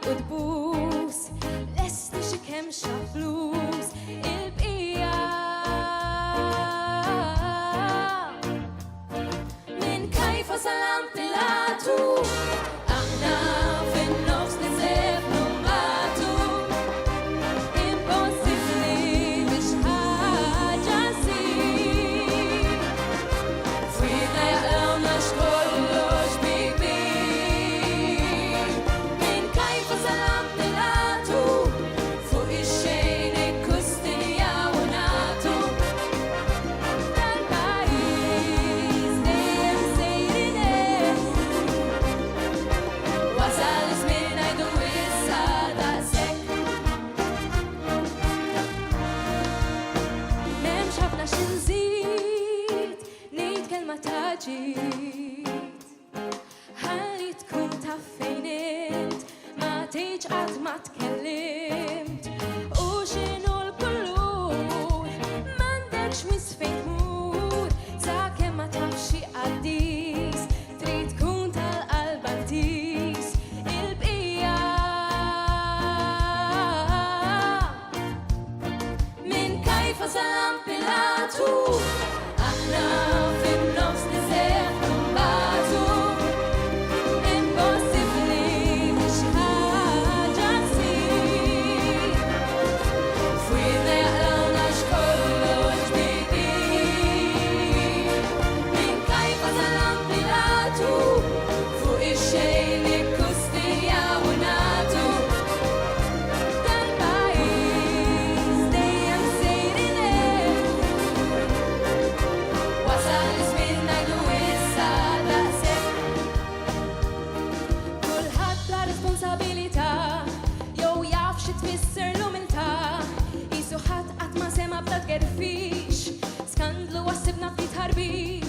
u tbus lesti xi kemm xa flus il-bqija minn Kajfa sal Pilatu aħna fin-nofs nisefnu mbagħtu impossibbli biex ħaġa ssir f'wiedna jaqlawna x'kollox bi-kbir minn Kajfa sal Pilatu fuq ix-xejn ikkustinjaw u nagħtu tal-pajjiż dejjem sejrin wasal iż-żmien ngħidu issa daqshekk m'hemmx ħafna xi nżid ngħid kelma ta' ġid ħalli tkun taf fejn int ma tgħidx qatt ma tkellimt u x'inhu l-kulur m'għandekx mis fejn tmur sakemm ma tafx xi qaddis trid tkun tal-qalb antis il-bqija minn Kajfa sal Pilatu aħna fin-nofs nisefnu mbagħtu impossibbli biex ħaġa ssir f'wiedna jaqlawna x'kollox bi-kbir minn Kajfa sal Pilatu fuq ix-xejn ikkustinjaw u nagħtu tal-pajjiż dejjem sejrin wasal iż-żmien ngħidu issa daqshekk kulħadd bla responsabilità jew jaf xi tfisser l-umiltà qisu ħadd qatt ma sema bla tgerfix skandlu għassibna ftit ħarbix